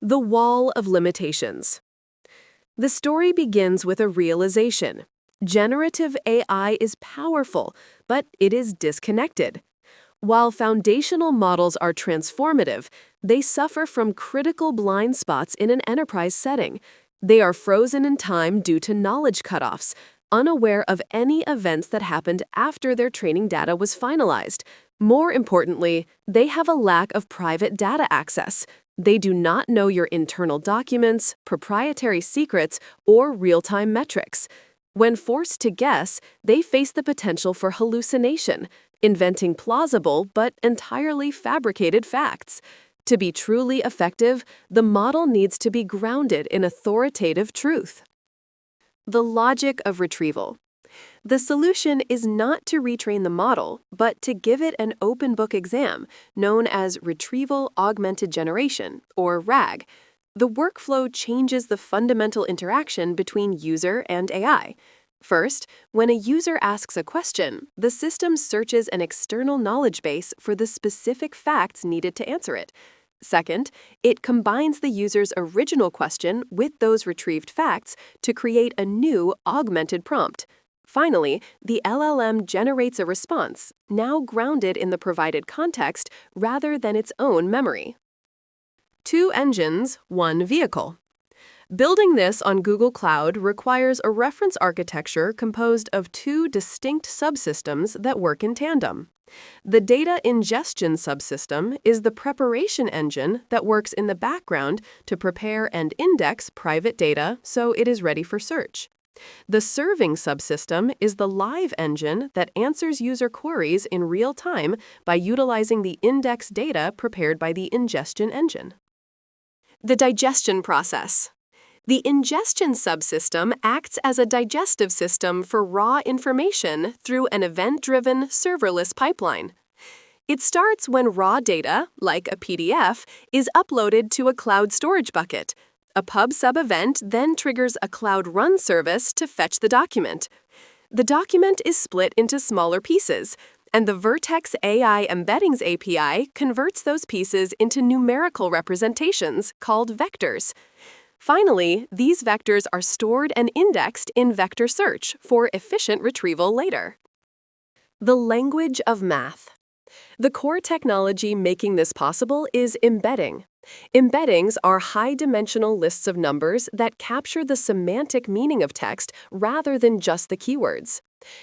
The wall of limitations. The story begins with a realization. Generative AI is powerful, but it is disconnected. While foundational models are transformative, they suffer from critical blind spots in an enterprise setting. They are frozen in time due to knowledge cutoffs, unaware of any events that happened after their training data was finalized. More importantly, they have a lack of private data access. They do not know your internal documents, proprietary secrets, or real-time metrics. When forced to guess, they face the potential for hallucination, inventing plausible but entirely fabricated facts. To be truly effective, the model needs to be grounded in authoritative truth. The logic of retrieval. The solution is not to retrain the model, but to give it an open-book exam, known as Retrieval-Augmented Generation, or RAG. The workflow changes the fundamental interaction between user and AI. First, when a user asks a question, the system searches an external knowledge base for the specific facts needed to answer it. Second, it combines the user's original question with those retrieved facts to create a new augmented prompt. Finally, the LLM generates a response, now grounded in the provided context rather than its own memory. 2 engines, 1 vehicle. Building this on Google Cloud requires a reference architecture composed of 2 distinct subsystems that work in tandem. The data ingestion subsystem is the preparation engine that works in the background to prepare and index private data so it is ready for search. The serving subsystem is the live engine that answers user queries in real time by utilizing the index data prepared by the ingestion engine. The digestion process. The ingestion subsystem acts as a digestive system for raw information through an event-driven, serverless pipeline. It starts when raw data, like a PDF, is uploaded to a cloud storage bucket. A pub/sub event then triggers a Cloud Run service to fetch the document. The document is split into smaller pieces, and the Vertex AI Embeddings API converts those pieces into numerical representations called vectors. Finally, these vectors are stored and indexed in vector search for efficient retrieval later. The language of math. The core technology making this possible is embedding. Embeddings are high-dimensional lists of numbers that capture the semantic meaning of text rather than just the keywords.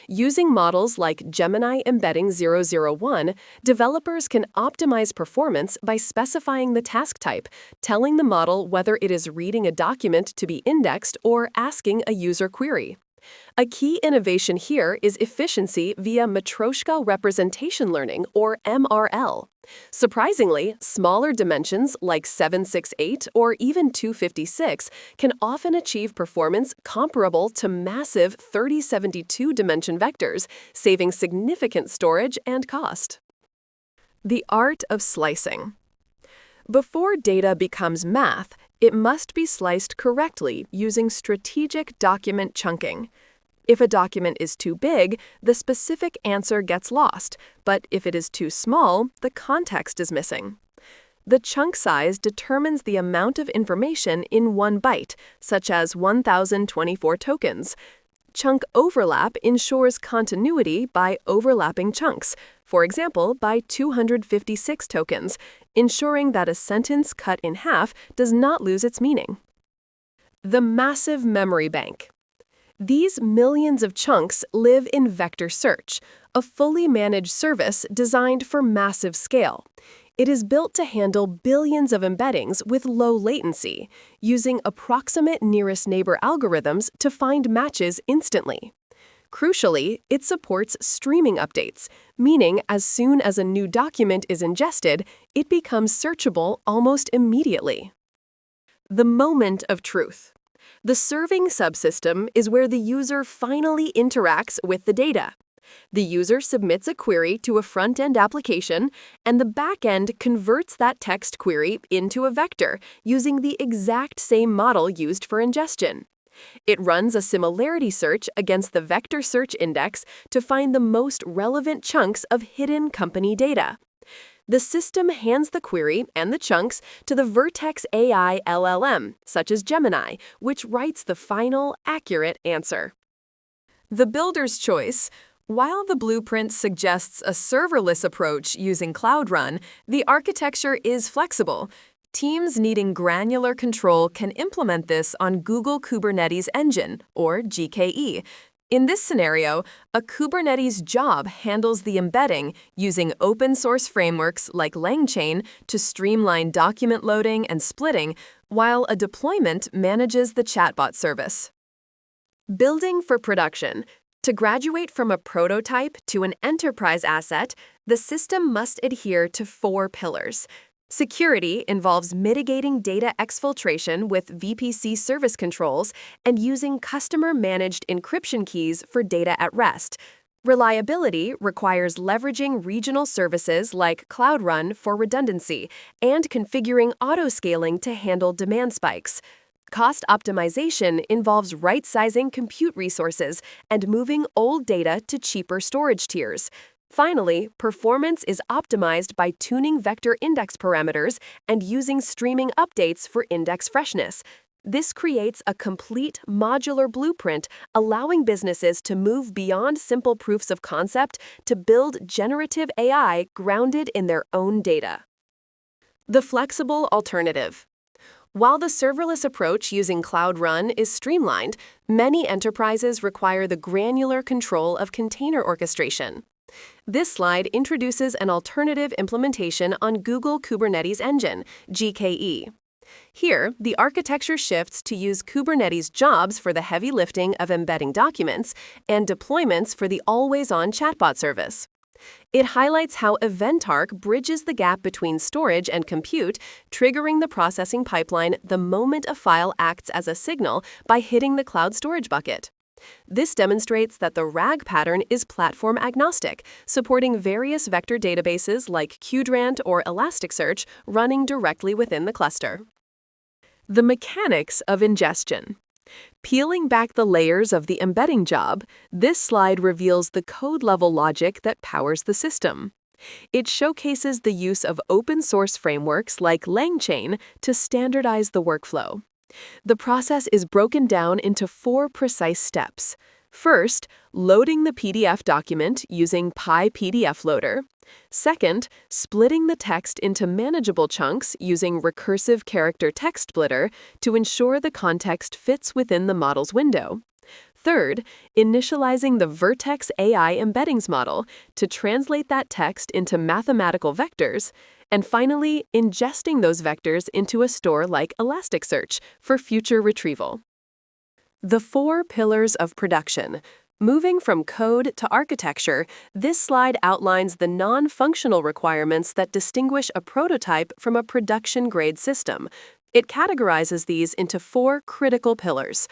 Using models like Gemini Embedding 001, developers can optimize performance by specifying the task type, telling the model whether it is reading a document to be indexed or asking a user query. A key innovation here is efficiency via Matryoshka representation learning, or MRL. Surprisingly, smaller dimensions like 768 or even 256 can often achieve performance comparable to massive 3072 dimension vectors, saving significant storage and cost. The art of slicing. Before data becomes math, it must be sliced correctly using strategic document chunking. If a document is too big, the specific answer gets lost, but if it is too small, the context is missing. The chunk size determines the amount of information in 1 byte, such as 1024 tokens. Chunk overlap ensures continuity by overlapping chunks, for example, by 256 tokens, ensuring that a sentence cut in half does not lose its meaning. The massive memory bank. These millions of chunks live in vector search, a fully managed service designed for massive scale. It is built to handle billions of embeddings with low latency, using approximate nearest neighbor algorithms to find matches instantly. Crucially, it supports streaming updates, meaning as soon as a new document is ingested, it becomes searchable almost immediately. The moment of truth. The serving subsystem is where the user finally interacts with the data. The user submits a query to a front-end application, and the back-end converts that text query into a vector using the exact same model used for ingestion. It runs a similarity search against the vector search index to find the most relevant chunks of hidden company data. The system hands the query and the chunks to the Vertex AI LLM, such as Gemini, which writes the final, accurate answer. The builder's choice. While the blueprint suggests a serverless approach using Cloud Run, the architecture is flexible. Teams needing granular control can implement this on Google Kubernetes Engine, or GKE. In this scenario, a Kubernetes job handles the embedding using open-source frameworks like LangChain to streamline document loading and splitting, while a deployment manages the chatbot service. Building for production. To graduate from a prototype to an enterprise asset, the system must adhere to 4 pillars. Security involves mitigating data exfiltration with VPC service controls and using customer-managed encryption keys for data at rest. Reliability requires leveraging regional services like Cloud Run for redundancy and configuring auto-scaling to handle demand spikes. Cost optimization involves right-sizing compute resources and moving old data to cheaper storage tiers. Finally, performance is optimized by tuning vector index parameters and using streaming updates for index freshness. This creates a complete modular blueprint, allowing businesses to move beyond simple proofs of concept to build generative AI grounded in their own data. The flexible alternative. While the serverless approach using Cloud Run is streamlined, many enterprises require the granular control of container orchestration. This slide introduces an alternative implementation on Google Kubernetes Engine, GKE. Here, the architecture shifts to use Kubernetes jobs for the heavy lifting of embedding documents and deployments for the always-on chatbot service. It highlights how EventArc bridges the gap between storage and compute, triggering the processing pipeline the moment a file acts as a signal by hitting the cloud storage bucket. This demonstrates that the RAG pattern is platform agnostic, supporting various vector databases like Qdrant or Elasticsearch running directly within the cluster. The mechanics of ingestion. Peeling back the layers of the embedding job, this slide reveals the code-level logic that powers the system. It showcases the use of open-source frameworks like LangChain to standardize the workflow. The process is broken down into 4 precise steps. First, loading the PDF document using PyPDF Loader. Second, splitting the text into manageable chunks using recursive character text splitter to ensure the context fits within the model's window. Third, initializing the Vertex AI embeddings model to translate that text into mathematical vectors. And finally, ingesting those vectors into a store like Elasticsearch for future retrieval. The 4 pillars of production. Moving from code to architecture, this slide outlines the non-functional requirements that distinguish a prototype from a production-grade system. It categorizes these into 4 critical pillars.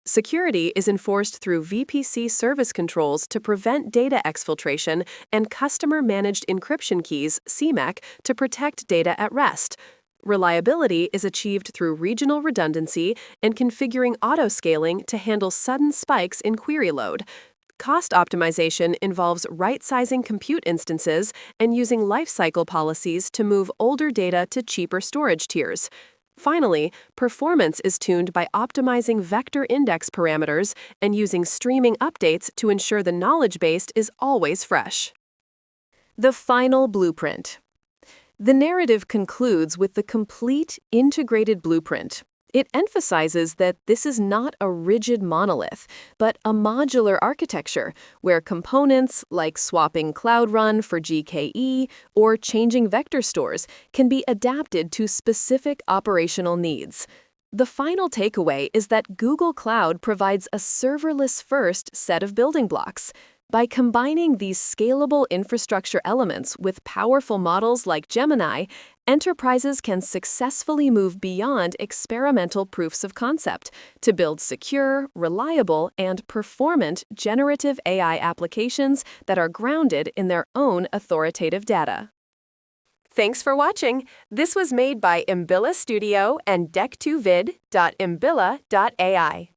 Security is enforced through VPC service controls to prevent data exfiltration and customer-managed encryption keys, CMAC, to protect data at rest. Reliability is achieved through regional redundancy and configuring auto-scaling to handle sudden spikes in query load. Cost optimization involves right-sizing compute instances and using lifecycle policies to move older data to cheaper storage tiers. Finally, performance is tuned by optimizing vector index parameters and using streaming updates to ensure the knowledge base is always fresh. The final blueprint. The narrative concludes with the complete, integrated blueprint. It emphasizes that this is not a rigid monolith, but a modular architecture where components like swapping Cloud Run for GKE or changing vector stores can be adapted to specific operational needs. The final takeaway is that Google Cloud provides a serverless-first set of building blocks. By combining these scalable infrastructure elements with powerful models like Gemini, enterprises can successfully move beyond experimental proofs of concept to build secure, reliable, and performant generative AI applications that are grounded in their own authoritative data. Thanks for watching. This was made by Imbilla Studio and deck2vid.imbilla.ai.